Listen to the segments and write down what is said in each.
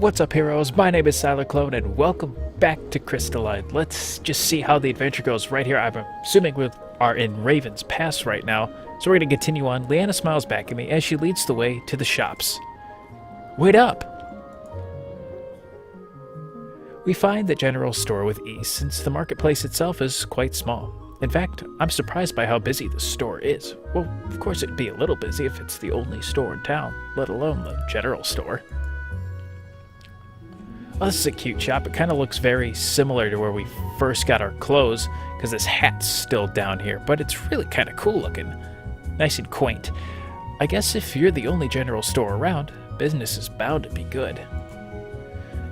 What's up, heroes? My name is Clone, and welcome back to Crystalline. Let's just see how the adventure goes right here. I'm assuming we are in Raven's Pass right now, so we're going to continue on. Leanna smiles back at me as she leads the way to the shops. Wait up! We find the general store with ease, since the marketplace itself is quite small. In fact, I'm surprised by how busy the store is. Well, of course it'd be a little busy if it's the only store in town, let alone the general store. Oh, this is a cute shop. It kind of looks very similar to where we first got our clothes, because this hat's still down here, but it's really kind of cool looking. Nice and quaint. I guess if you're the only general store around, business is bound to be good.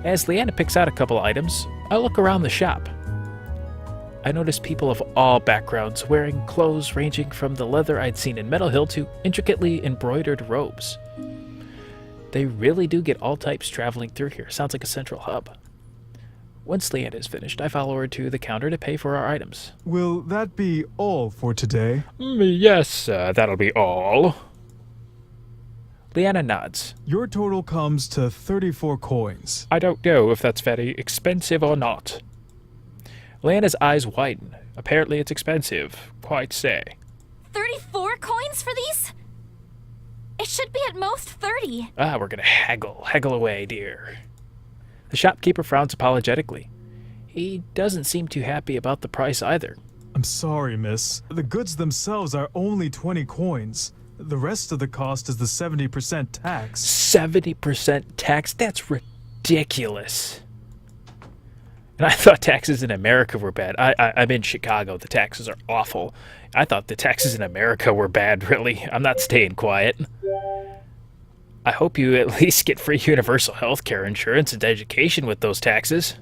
As Liana picks out a couple items, I look around the shop. I notice people of all backgrounds wearing clothes ranging from the leather I'd seen in Metal Hill to intricately embroidered robes. They really do get all types traveling through here. Sounds like a central hub. Once Leanna is finished, I follow her to the counter to pay for our items. Will that be all for today? Yes, that'll be all. Leanna nods. Your total comes to 34 coins. I don't know if that's very expensive or not. Leanna's eyes widen. Apparently it's expensive. Quite say. 34 coins for these? It should be at most 30. We're gonna haggle away, dear. The shopkeeper frowns apologetically. He doesn't seem too happy about the price either. I'm sorry, miss. The goods themselves are only 20 coins. The rest of the cost is the 70% tax. 70% tax? That's ridiculous. And I thought taxes in America were bad. I'm in Chicago. The taxes are awful. I thought the taxes in America were bad, really. I'm not staying quiet. I hope you at least get free universal health care insurance and education with those taxes.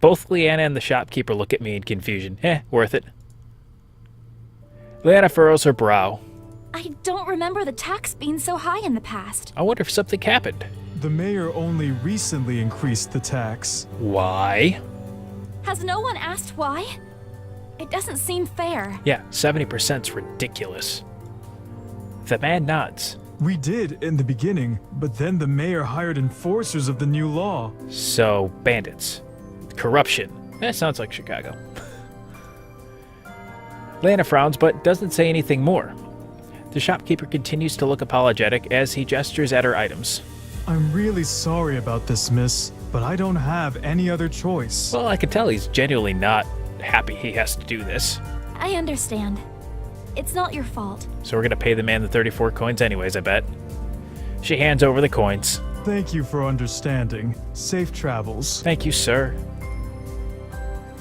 Both Leanna and the shopkeeper look at me in confusion. Worth it. Leanna furrows her brow. I don't remember the tax being so high in the past. I wonder if something happened. The mayor only recently increased the tax. Why? Has no one asked why? It doesn't seem fair. Yeah, 70%'s ridiculous. The man nods. We did in the beginning, but then the mayor hired enforcers of the new law. So, bandits. Corruption. That sounds like Chicago. Lana frowns, but doesn't say anything more. The shopkeeper continues to look apologetic as he gestures at her items. I'm really sorry about this, miss, but I don't have any other choice. Well, I can tell he's genuinely not happy he has to do this. I understand. It's not your fault. So we're gonna pay the man the 34 coins anyways, I bet. She hands over the coins. Thank you for understanding. Safe travels. Thank you, sir.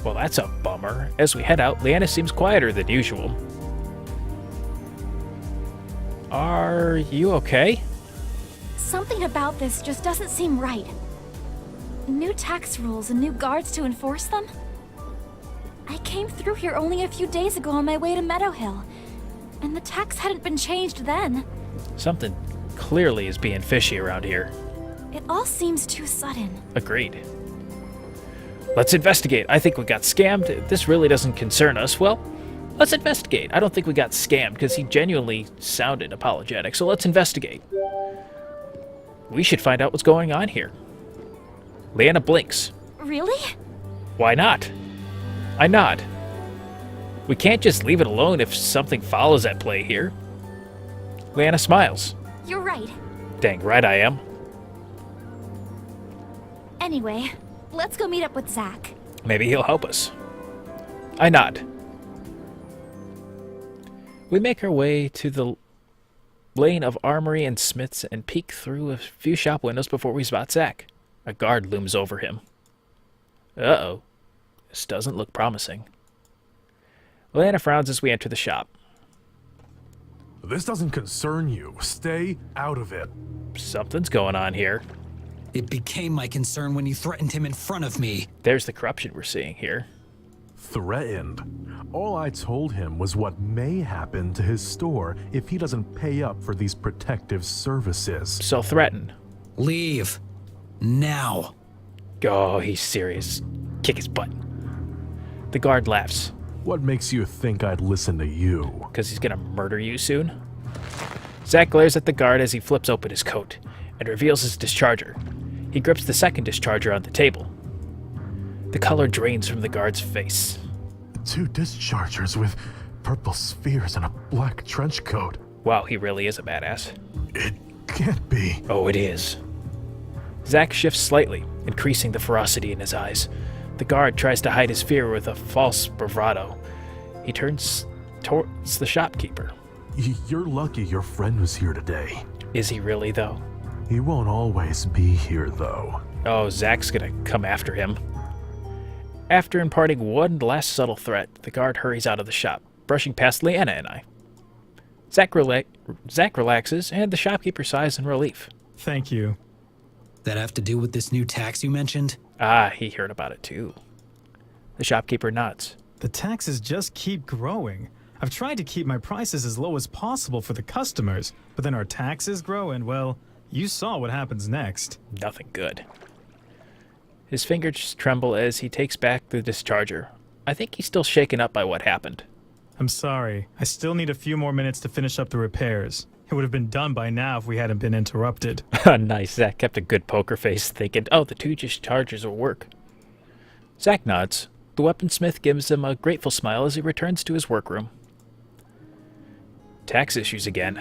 Well, that's a bummer. As we head out, Leanna seems quieter than usual. Are you okay? Something about this just doesn't seem right. New tax rules and new guards to enforce them? I came through here only a few days ago on my way to Meadow Hill, and the tax hadn't been changed then. Something clearly is being fishy around here. It all seems too sudden. Agreed. Let's investigate. I think we got scammed. This really doesn't concern us. Well, let's investigate. I don't think we got scammed because he genuinely sounded apologetic, so let's investigate. We should find out what's going on here. Leanna blinks. Really? Why not? I nod. We can't just leave it alone if something follows at play here. Leanna smiles. You're right. Dang right I am. Anyway, let's go meet up with Zack. Maybe he'll help us. I nod. We make our way to the lane of armory and smiths and peek through a few shop windows before we spot Zack. A guard looms over him. Uh-oh. This doesn't look promising. Lana frowns as we enter the shop. This doesn't concern you. Stay out of it. Something's going on here. It became my concern when you threatened him in front of me. There's the corruption we're seeing here. Threatened? All I told him was what may happen to his store if he doesn't pay up for these protective services. So threaten. Leave. Now. Oh, he's serious. Kick his butt. The guard laughs. What makes you think I'd listen to you? Because he's gonna murder you soon? Zack glares at the guard as he flips open his coat and reveals his discharger. He grips the second discharger on the table. The color drains from the guard's face. 2 dischargers with purple spheres and a black trench coat. Wow, he really is a badass. It can't be. Oh, it is. Zack shifts slightly, increasing the ferocity in his eyes. The guard tries to hide his fear with a false bravado. He turns towards the shopkeeper. You're lucky your friend was here today. Is he really, though? He won't always be here, though. Oh, Zack's gonna come after him. After imparting one last subtle threat, the guard hurries out of the shop, brushing past Leanna and I. Zack relaxes, and the shopkeeper sighs in relief. Thank you. That have to do with this new tax you mentioned? Ah, he heard about it too. The shopkeeper nods. The taxes just keep growing. I've tried to keep my prices as low as possible for the customers, but then our taxes grow and, well, you saw what happens next. Nothing good. His fingers tremble as he takes back the discharger. I think he's still shaken up by what happened. I'm sorry. I still need a few more minutes to finish up the repairs. It would have been done by now if we hadn't been interrupted. Nice. Zack kept a good poker face, thinking, oh, the 2 dischargers will work. Zack nods. The weaponsmith gives him a grateful smile as he returns to his workroom. Tax issues again.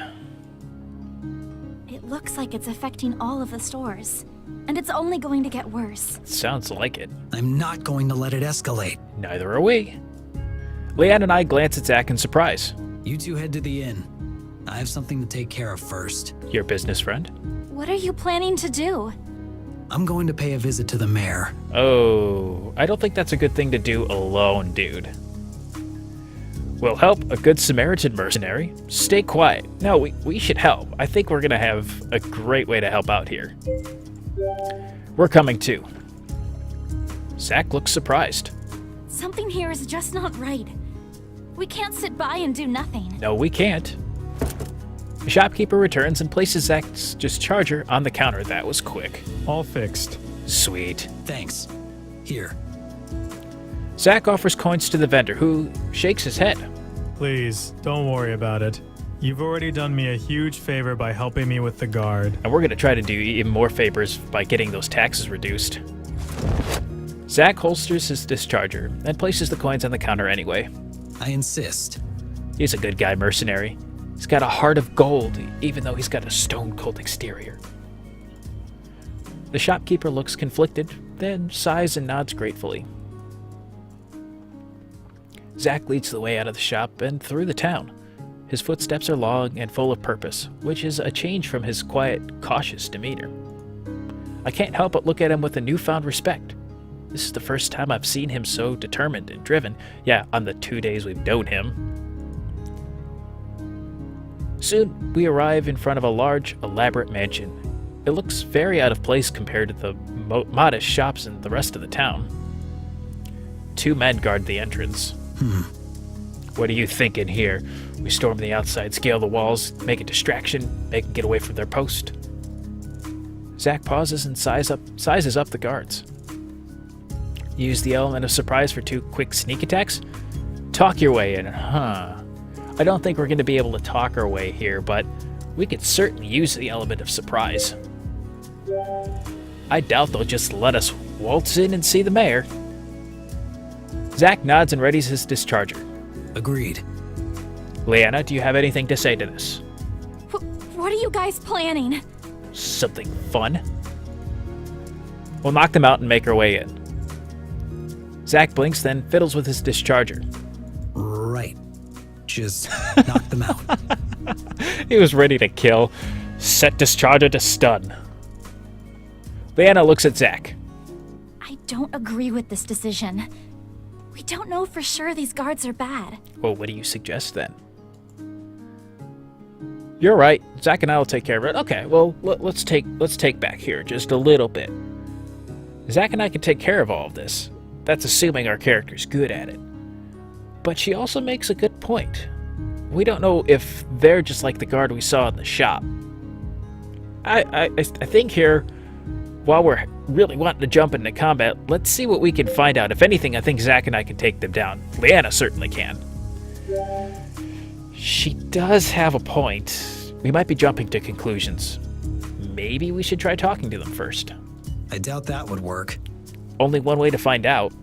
It looks like it's affecting all of the stores. And it's only going to get worse. Sounds like it. I'm not going to let it escalate. Neither are we. Leanna and I glance at Zack in surprise. You 2 head to the inn. I have something to take care of first. Your business friend? What are you planning to do? I'm going to pay a visit to the mayor. Oh, I don't think that's a good thing to do alone, dude. We'll help a good Samaritan mercenary. Stay quiet. No, we should help. I think we're gonna have a great way to help out here. We're coming too. Zack looks surprised. Something here is just not right. We can't sit by and do nothing. No, we can't. The shopkeeper returns and places Zack's discharger on the counter. That was quick. All fixed. Sweet. Thanks. Here. Zack offers coins to the vendor, who shakes his head. Please, don't worry about it. You've already done me a huge favor by helping me with the guard. And we're going to try to do even more favors by getting those taxes reduced. Zack holsters his discharger and places the coins on the counter anyway. I insist. He's a good guy, mercenary. He's got a heart of gold, even though he's got a stone-cold exterior. The shopkeeper looks conflicted, then sighs and nods gratefully. Zack leads the way out of the shop and through the town. His footsteps are long and full of purpose, which is a change from his quiet, cautious demeanor. I can't help but look at him with a newfound respect. This is the first time I've seen him so determined and driven. Yeah, on the 2 days we've known him. Soon, we arrive in front of a large, elaborate mansion. It looks very out of place compared to the modest shops in the rest of the town. 2 men guard the entrance. What are you thinking here? We storm the outside, scale the walls, make a distraction, make them get away from their post. Zack pauses and sizes up the guards. Use the element of surprise for 2 quick sneak attacks? Talk your way in, huh? I don't think we're going to be able to talk our way here, but we could certainly use the element of surprise. I doubt they'll just let us waltz in and see the mayor. Zack nods and readies his discharger. Agreed. Liana, do you have anything to say to this? What are you guys planning? Something fun? We'll knock them out and make our way in. Zack blinks, then fiddles with his discharger. Right. Just knock them out. He was ready to kill. Set discharger to stun. Leanna looks at Zack. I don't agree with this decision. We don't know for sure these guards are bad. Well, what do you suggest then? You're right. Zack and I will take care of it. Okay, well, let's take back here just a little bit. Zack and I can take care of all of this. That's assuming our character's good at it. But she also makes a good point. We don't know if they're just like the guard we saw in the shop. I think here, while we're really wanting to jump into combat, let's see what we can find out. If anything, I think Zack and I can take them down. Leanna certainly can. She does have a point. We might be jumping to conclusions. Maybe we should try talking to them first. I doubt that would work. Only one way to find out.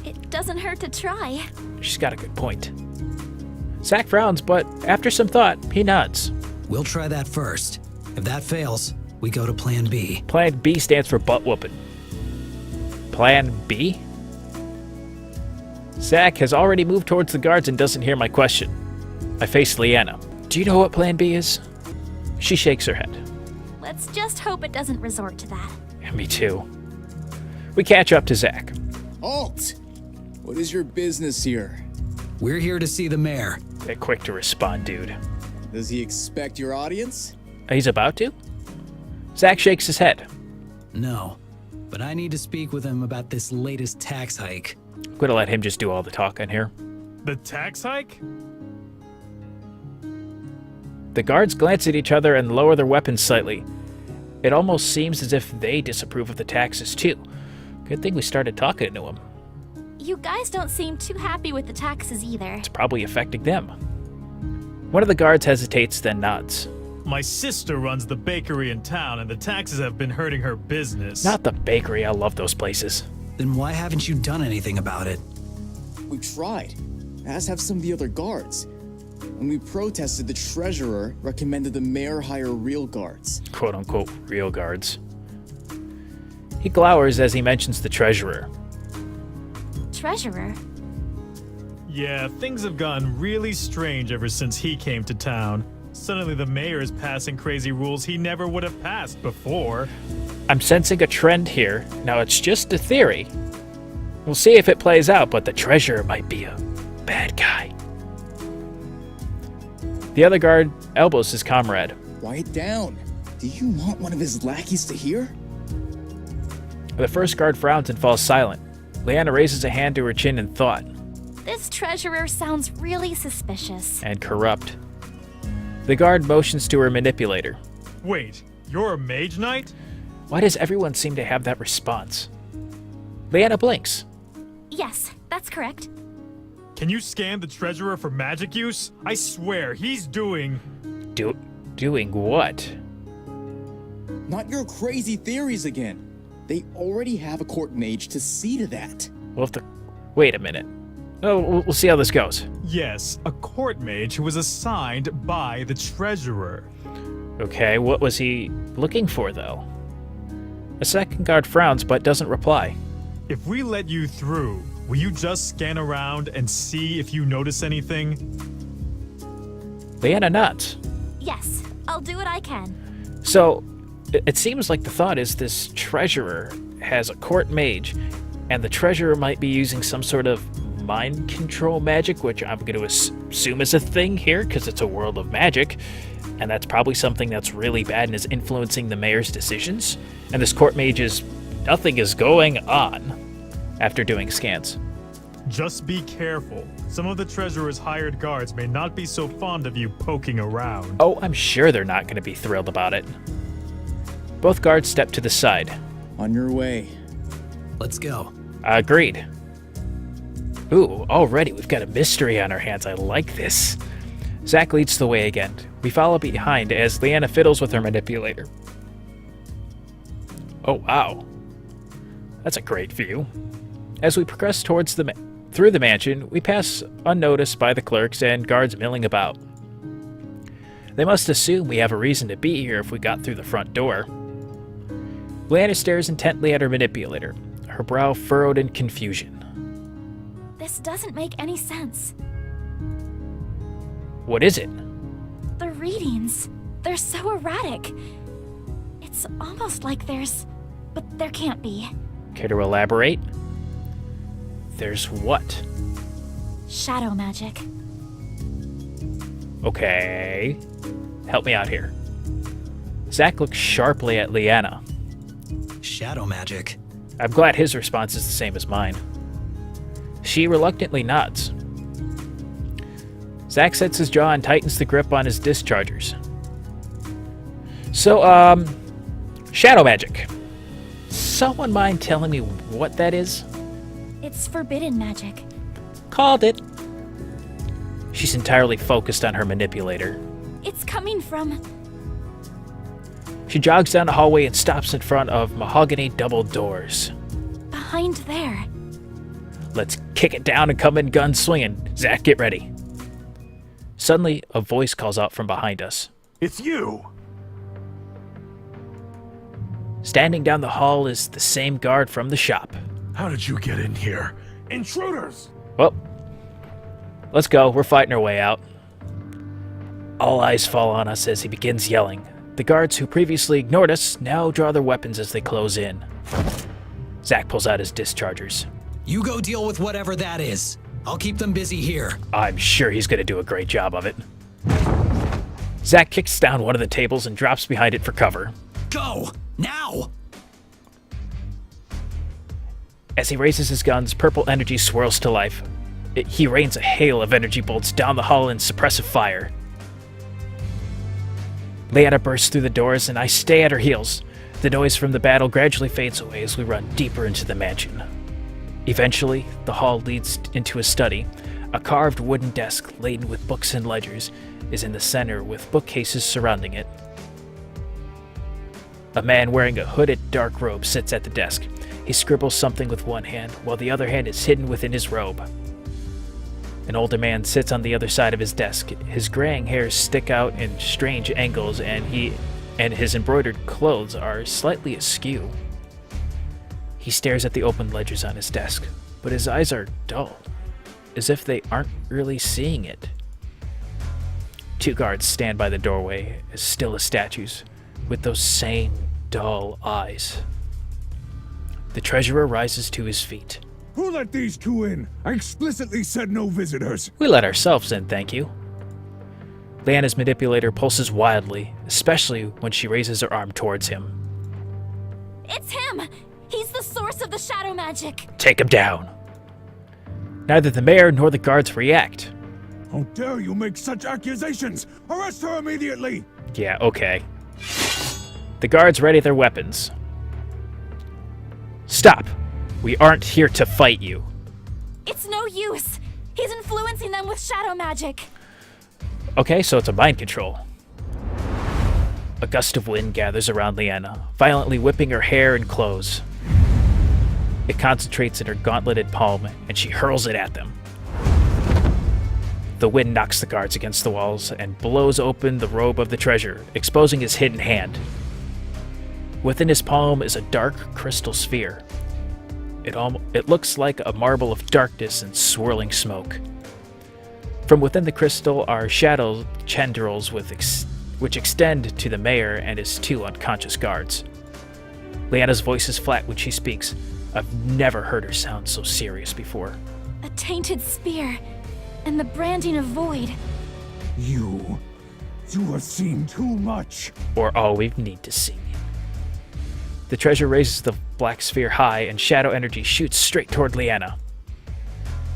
It doesn't hurt to try. She's got a good point. Zack frowns, but after some thought, he nods. We'll try that first. If that fails, we go to Plan B. Plan B stands for butt whooping. Plan B? Zack has already moved towards the guards and doesn't hear my question. I face Leanna. Do you know what Plan B is? She shakes her head. Let's just hope it doesn't resort to that. Yeah, me too. We catch up to Zack. Halt! What is your business here? We're here to see the mayor. They're quick to respond, dude. Does he expect your audience? He's about to? Zack shakes his head. No, but I need to speak with him about this latest tax hike. I'm gonna let him just do all the talking here. The tax hike? The guards glance at each other and lower their weapons slightly. It almost seems as if they disapprove of the taxes too. Good thing we started talking to them. You guys don't seem too happy with the taxes either. It's probably affecting them. One of the guards hesitates, then nods. My sister runs the bakery in town, and the taxes have been hurting her business. Not the bakery, I love those places. Then why haven't you done anything about it? We tried, as have some of the other guards. When we protested, the treasurer recommended the mayor hire real guards. Quote unquote real guards. He glowers as he mentions the treasurer. Treasurer? Yeah, things have gotten really strange ever since he came to town. Suddenly the mayor is passing crazy rules he never would have passed before. I'm sensing a trend here. Now it's just a theory. We'll see if it plays out, but the treasurer might be a bad guy. The other guard elbows his comrade. Quiet down. Do you want one of his lackeys to hear? The first guard frowns and falls silent. Liana raises a hand to her chin in thought. This treasurer sounds really suspicious. And corrupt. The guard motions to her manipulator. Wait, you're a Mage-Knight? Why does everyone seem to have that response? Liana blinks. Yes, that's correct. Can you scan the treasurer for magic use? I swear, he's doing... Doing what? Not your crazy theories again. They already have a court mage to see to that. Well, wait a minute. Oh, we'll see how this goes. Yes, a court mage who was assigned by the treasurer. Okay, what was he looking for, though? The second guard frowns but doesn't reply. If we let you through, will you just scan around and see if you notice anything? Leanna nods. Yes, I'll do what I can. So, it seems like the thought is this treasurer has a court mage, and the treasurer might be using some sort of mind control magic, which I'm going to assume is a thing here, because it's a world of magic, and that's probably something that's really bad and is influencing the mayor's decisions. And this court mage nothing is going on after doing scans. Just be careful. Some of the treasurer's hired guards may not be so fond of you poking around. Oh, I'm sure they're not going to be thrilled about it. Both guards step to the side. On your way. Let's go. Agreed. Ooh, already we've got a mystery on our hands. I like this. Zack leads the way again. We follow behind as Leanna fiddles with her manipulator. Oh, wow. That's a great view. As we progress towards through the mansion, we pass unnoticed by the clerks and guards milling about. They must assume we have a reason to be here if we got through the front door. Leanna stares intently at her manipulator, her brow furrowed in confusion. This doesn't make any sense. What is it? The readings, they're so erratic. It's almost like but there can't be. Care to elaborate? There's what? Shadow magic. Okay. Help me out here. Zack looks sharply at Liana. Shadow magic. I'm glad his response is the same as mine. She reluctantly nods. Zack sets his jaw and tightens the grip on his dischargers. So, shadow magic. Someone mind telling me what that is? It's forbidden magic. Called it. She's entirely focused on her manipulator. It's coming from... She jogs down the hallway and stops in front of mahogany double doors. Behind there. Let's kick it down and come in guns swinging. Zack, get ready. Suddenly, a voice calls out from behind us. It's you! Standing down the hall is the same guard from the shop. How did you get in here? Intruders! Well, let's go. We're fighting our way out. All eyes fall on us as he begins yelling. The guards who previously ignored us now draw their weapons as they close in. Zack pulls out his dischargers. You go deal with whatever that is. I'll keep them busy here. I'm sure he's going to do a great job of it. Zack kicks down one of the tables and drops behind it for cover. Go! Now! As he raises his guns, purple energy swirls to life. He rains a hail of energy bolts down the hall in suppressive fire. Leanna bursts through the doors, and I stay at her heels. The noise from the battle gradually fades away as we run deeper into the mansion. Eventually, the hall leads into a study. A carved wooden desk laden with books and ledgers is in the center with bookcases surrounding it. A man wearing a hooded dark robe sits at the desk. He scribbles something with one hand, while the other hand is hidden within his robe. An older man sits on the other side of his desk. His graying hairs stick out in strange angles, and his embroidered clothes are slightly askew. He stares at the open ledgers on his desk, but his eyes are dull, as if they aren't really seeing it. Two guards stand by the doorway, as still as statues, with those same dull eyes. The treasurer rises to his feet. Who let these two in? I explicitly said no visitors. We let ourselves in, thank you. Leanna's manipulator pulses wildly, especially when she raises her arm towards him. It's him! He's the source of the shadow magic! Take him down. Neither the mayor nor the guards react. How dare you make such accusations? Arrest her immediately! Yeah, okay. The guards ready their weapons. Stop! We aren't here to fight you. It's no use! He's influencing them with shadow magic! Okay, so it's a mind control. A gust of wind gathers around Liana, violently whipping her hair and clothes. It concentrates in her gauntleted palm, and she hurls it at them. The wind knocks the guards against the walls and blows open the robe of the treasurer, exposing his hidden hand. Within his palm is a dark crystal sphere. It looks like a marble of darkness and swirling smoke. From within the crystal are shadow tendrils which extend to the mayor and his two unconscious guards. Leanna's voice is flat when she speaks. I've never heard her sound so serious before. A tainted spear, and the branding of void. You have seen too much. Or all we need to see. The treasure raises the black sphere high, and shadow energy shoots straight toward Liana.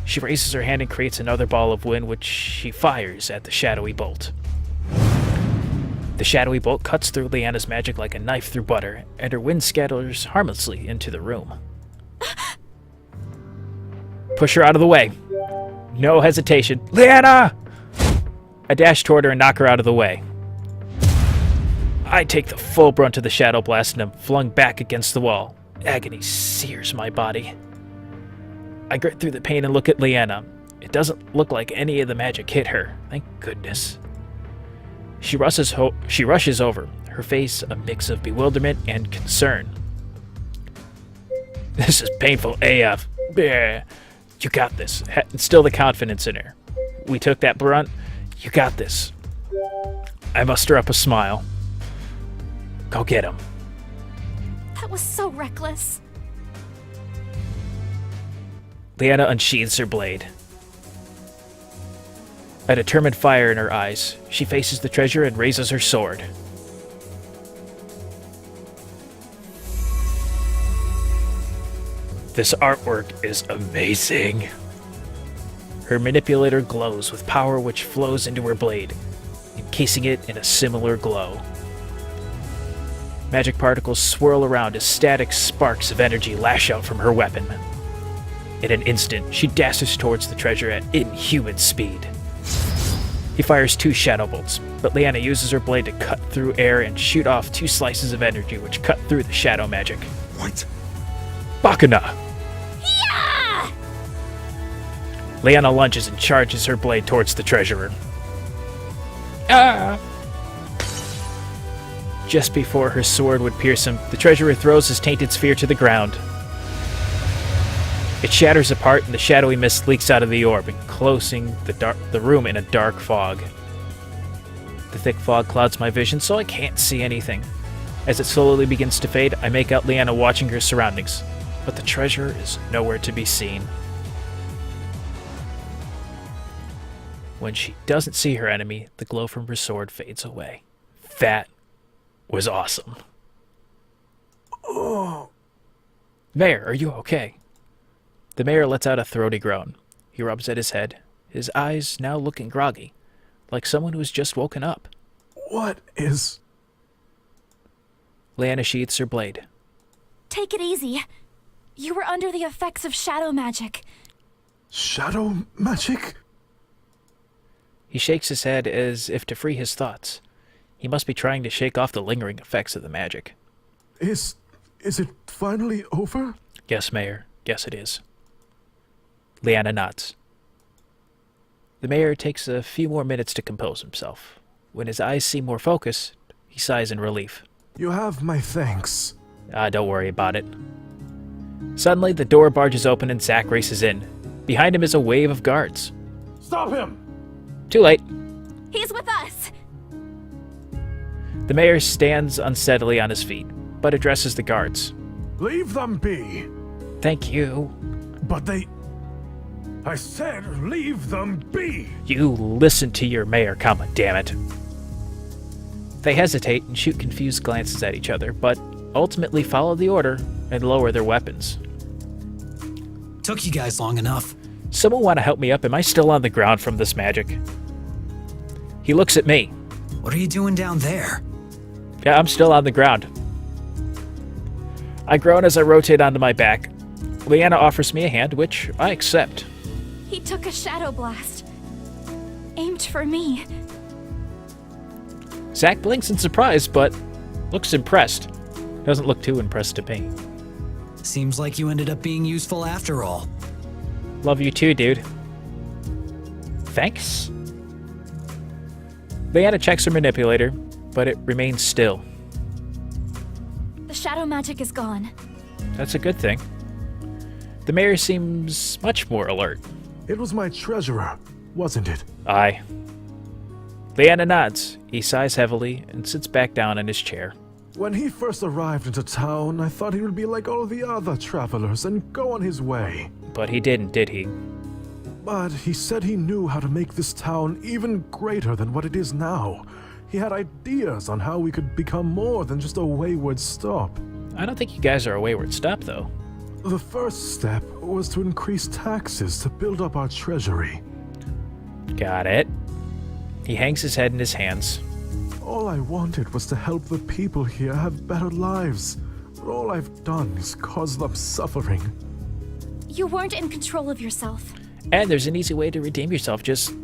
She raises her hand and creates another ball of wind, which she fires at the shadowy bolt. The shadowy bolt cuts through Liana's magic like a knife through butter, and her wind scatters harmlessly into the room. Push her out of the way. No hesitation. Liana! I dash toward her and knock her out of the way. I take the full brunt of the shadow blast and am flung back against the wall. Agony sears my body. I grit through the pain and look at Liana. It doesn't look like any of the magic hit her. Thank goodness. She rushes over, her face a mix of bewilderment and concern. This is painful AF. Bleh. You got this. Instill the confidence in her. We took that brunt. You got this. I muster up a smile. Go get him. That was so reckless. Liana unsheathes her blade. A determined fire in her eyes, she faces the treasure and raises her sword. This artwork is amazing. Her manipulator glows with power which flows into her blade, encasing it in a similar glow. Magic particles swirl around as static sparks of energy lash out from her weapon. In an instant, she dashes towards the treasure at inhuman speed. He fires 2 shadow bolts, but Liana uses her blade to cut through air and shoot off 2 slices of energy which cut through the shadow magic. What? Bakuna! Yeah! Liana lunges and charges her blade towards the treasurer. Ah! Just before her sword would pierce him, the treasurer throws his tainted sphere to the ground. It shatters apart and the shadowy mist leaks out of the orb, enclosing the room in a dark fog. The thick fog clouds my vision, so I can't see anything. As it slowly begins to fade, I make out Liana watching her surroundings, but the treasure is nowhere to be seen. When she doesn't see her enemy, the glow from her sword fades away. That was awesome. Oh. Mayor, are you okay? The mayor lets out a throaty groan. He rubs at his head, his eyes now looking groggy, like someone who has just woken up. What is... Leanna sheathes her blade. Take it easy. You were under the effects of shadow magic. shadow magic? He shakes his head as if to free his thoughts. He must be trying to shake off the lingering effects of the magic. Is it finally over? Yes, Mayor. Yes, it is. Liana nods. The mayor takes a few more minutes to compose himself. When his eyes seem more focused, he sighs in relief. You have my thanks. Don't worry about it. Suddenly, the door barges open and Zack races in. Behind him is a wave of guards. Stop him! Too late. He's with us! The mayor stands unsteadily on his feet, but addresses the guards. Leave them be. Thank you. But they... I said leave them be! You listen to your mayor, dammit. They hesitate and shoot confused glances at each other, but ultimately follow the order and lower their weapons. Took you guys long enough. Someone want to help me up? Am I still on the ground from this magic? He looks at me. What are you doing down there? Yeah, I'm still on the ground. I groan as I rotate onto my back. Liana offers me a hand, which I accept. He took a shadow blast. Aimed for me. Zack blinks in surprise, but looks impressed. Doesn't look too impressed to me. Seems like you ended up being useful after all. Love you too, dude. Thanks? Liana checks her manipulator, but it remains still. The shadow magic is gone. That's a good thing. The mayor seems much more alert. It was my treasurer, wasn't it? Aye. Liana nods. He sighs heavily and sits back down in his chair. When he first arrived into town, I thought he would be like all the other travelers and go on his way. But he didn't, did he? But he said he knew how to make this town even greater than what it is now. He had ideas on how we could become more than just a wayward stop. I don't think you guys are a wayward stop, though. The first step was to increase taxes to build up our treasury. Got it. He hangs his head in his hands. All I wanted was to help the people here have better lives. But all I've done is cause them suffering. You weren't in control of yourself. And there's an easy way to redeem yourself. Just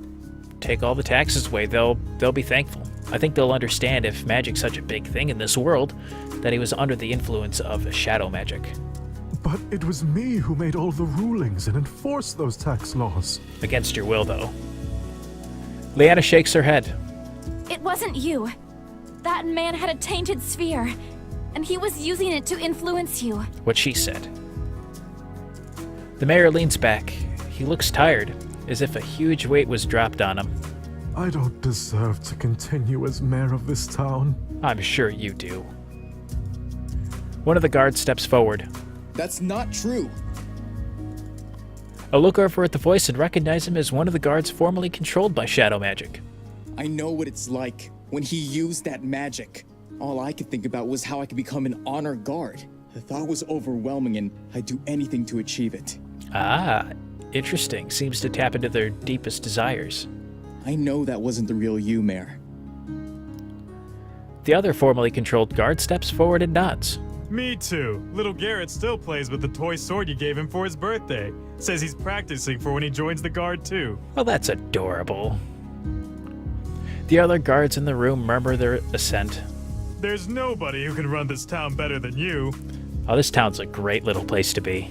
take all the taxes away. They'll be thankful. I think they'll understand if magic's such a big thing in this world that he was under the influence of shadow magic. But it was me who made all the rulings and enforced those tax laws. Against your will, though. Liana shakes her head. It wasn't you. That man had a tainted sphere, and he was using it to influence you. What she said. The mayor leans back. He looks tired, as if a huge weight was dropped on him. I don't deserve to continue as mayor of this town. I'm sure you do. One of the guards steps forward. That's not true. I look over at the voice and recognize him as one of the guards formerly controlled by shadow magic. I know what it's like when he used that magic. All I could think about was how I could become an honor guard. The thought was overwhelming and I'd do anything to achieve it. Ah, interesting. Seems to tap into their deepest desires. I know that wasn't the real you, Mayor. The other formerly controlled guard steps forward and nods. Me too. Little Garrett still plays with the toy sword you gave him for his birthday. Says he's practicing for when he joins the guard too. Well, that's adorable. The other guards in the room murmur their assent. There's nobody who can run this town better than you. Oh, this town's a great little place to be.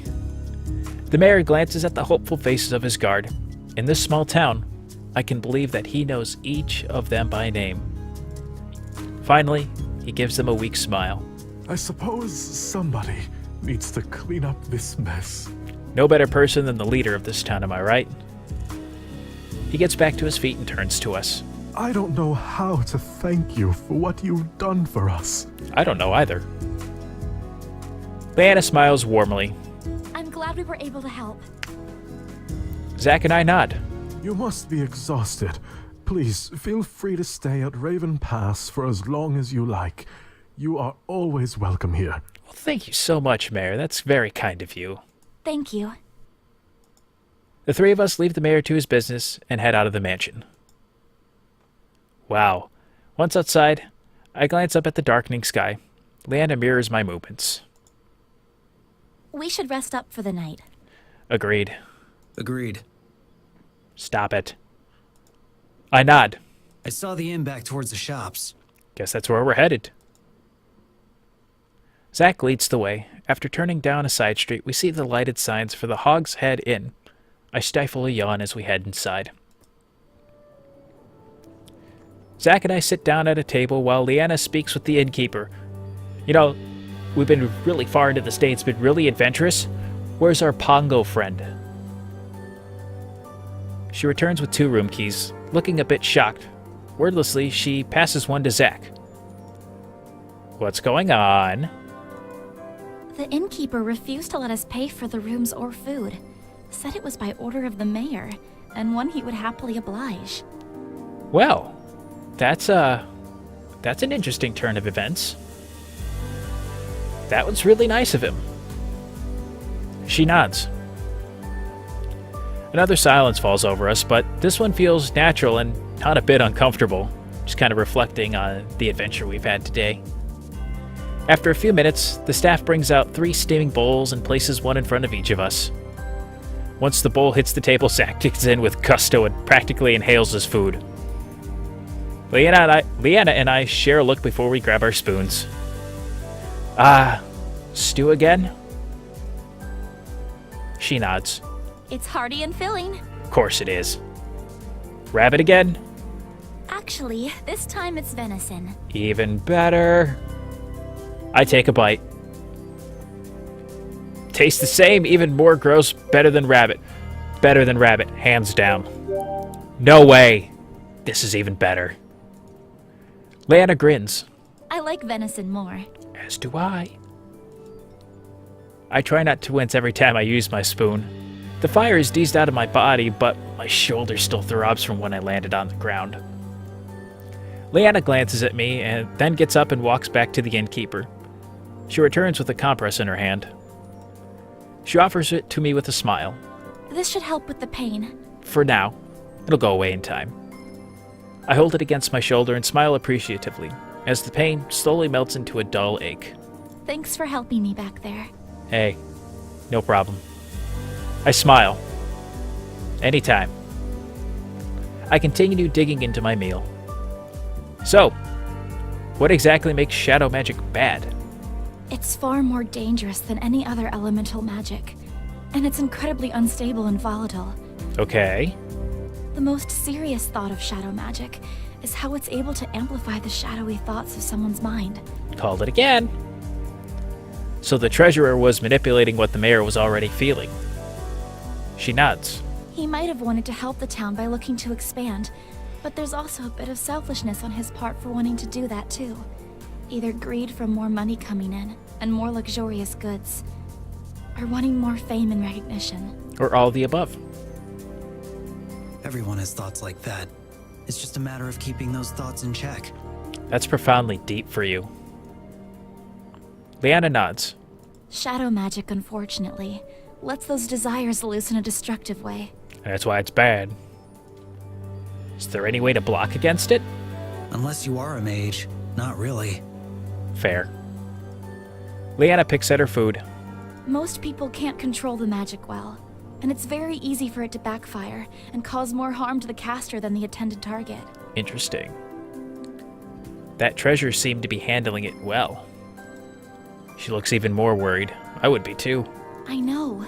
The mayor glances at the hopeful faces of his guard. In this small town, I can believe that he knows each of them by name. Finally, he gives them a weak smile. I suppose somebody needs to clean up this mess. No better person than the leader of this town, am I right? He gets back to his feet and turns to us. I don't know how to thank you for what you've done for us. I don't know either. Leanna smiles warmly. I'm glad we were able to help. Zack and I nod. You must be exhausted. Please, feel free to stay at Raven Pass for as long as you like. You are always welcome here. Well, thank you so much, Mayor. That's very kind of you. Thank you. The three of us leave the mayor to his business and head out of the mansion. Wow. Once outside, I glance up at the darkening sky. Leanna mirrors my movements. We should rest up for the night. Agreed. Agreed. Stop it. I nod. I saw the inn back towards the shops. Guess that's where we're headed. Zack leads the way. After turning down a side street, we see the lighted signs for the Hog's Head Inn. I stifle a yawn as we head inside. Zack and I sit down at a table while Liana speaks with the innkeeper. You know, we've been really far into the States, been really adventurous. Where's our Pongo friend? She returns with 2 room keys, looking a bit shocked. Wordlessly, she passes one to Zack. What's going on? The innkeeper refused to let us pay for the rooms or food. Said it was by order of the mayor, and one he would happily oblige. Well, that's an interesting turn of events. That was really nice of him. She nods. Another silence falls over us, but this one feels natural and not a bit uncomfortable, just kind of reflecting on the adventure we've had today. After a few minutes, the staff brings out 3 steaming bowls and places one in front of each of us. Once the bowl hits the table, Zack kicks in with gusto and practically inhales his food. Leanna and I share a look before we grab our spoons. Stew again? She nods. It's hearty and filling. Of course it is. Rabbit again? Actually, this time it's venison. Even better. I take a bite. Tastes the same, even more gross, better than rabbit. Better than rabbit, hands down. No way. This is even better. Leanna grins. I like venison more. As do I. I try not to wince every time I use my spoon. The fire is eased out of my body, but my shoulder still throbs from when I landed on the ground. Leanna glances at me and then gets up and walks back to the innkeeper. She returns with a compress in her hand. She offers it to me with a smile. This should help with the pain. For now. It'll go away in time. I hold it against my shoulder and smile appreciatively, as the pain slowly melts into a dull ache. Thanks for helping me back there. Hey, no problem. I smile. Anytime. I continue digging into my meal. So, what exactly makes shadow magic bad? It's far more dangerous than any other elemental magic, and it's incredibly unstable and volatile. Okay. The most serious thought of shadow magic is how it's able to amplify the shadowy thoughts of someone's mind. Called it again. So the treasurer was manipulating what the mayor was already feeling. She nods. He might have wanted to help the town by looking to expand, but there's also a bit of selfishness on his part for wanting to do that too. Either greed from more money coming in and more luxurious goods, or wanting more fame and recognition. Or all the above. Everyone has thoughts like that. It's just a matter of keeping those thoughts in check. That's profoundly deep for you. Leanna nods. Shadow magic, unfortunately, lets those desires loose in a destructive way. That's why it's bad. Is there any way to block against it? Unless you are a mage. Not really. Fair. Leanna picks at her food. Most people can't control the magic well, and it's very easy for it to backfire and cause more harm to the caster than the intended target. Interesting. That treasure seemed to be handling it well. She looks even more worried. I would be too. I know.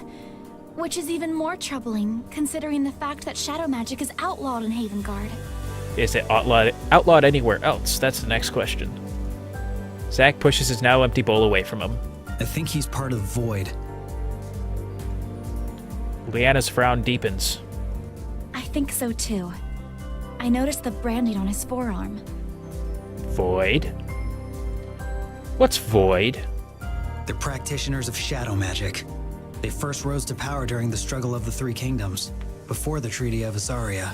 Which is even more troubling, considering the fact that shadow magic is outlawed in Havengard. Is it outlawed anywhere else? That's the next question. Zack pushes his now empty bowl away from him. I think he's part of the Void. Liana's frown deepens. I think so too. I noticed the branding on his forearm. Void? What's Void? They're practitioners of shadow magic. They first rose to power during the struggle of the Three Kingdoms, before the Treaty of Asaria.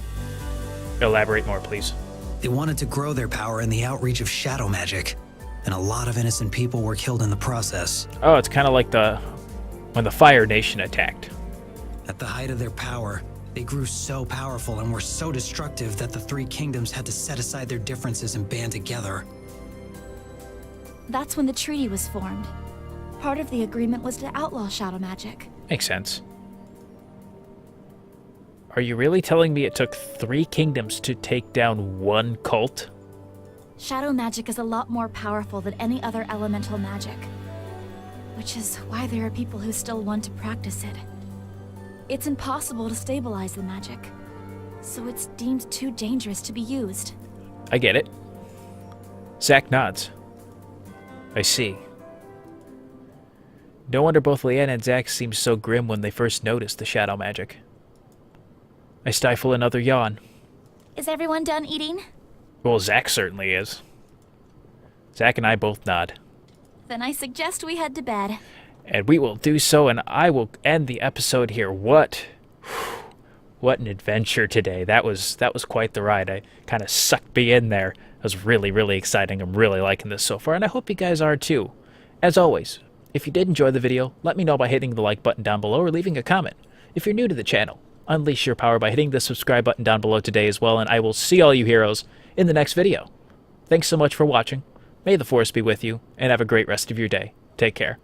Elaborate more, please. They wanted to grow their power in the outreach of shadow magic, and a lot of innocent people were killed in the process. Oh, it's kind of like when the Fire Nation attacked. At the height of their power, they grew so powerful and were so destructive that the Three Kingdoms had to set aside their differences and band together. That's when the treaty was formed. Part of the agreement was to outlaw shadow magic. Makes sense. Are you really telling me it took 3 kingdoms to take down one cult? Shadow magic is a lot more powerful than any other elemental magic. Which is why there are people who still want to practice it. It's impossible to stabilize the magic, so it's deemed too dangerous to be used. I get it. Zack nods. I see. No wonder both Leanna and Zack seemed so grim when they first noticed the shadow magic. I stifle another yawn. Is everyone done eating? Well, Zack certainly is. Zack and I both nod. Then I suggest we head to bed. And we will do so, and I will end the episode here. What an adventure today. That was quite the ride. I kind of sucked me in there. It was really, really exciting. I'm really liking this so far, and I hope you guys are too. As always, if you did enjoy the video, let me know by hitting the like button down below or leaving a comment. If you're new to the channel, unleash your power by hitting the subscribe button down below today as well, and I will see all you heroes in the next video. Thanks so much for watching. May the Force be with you, and have a great rest of your day. Take care.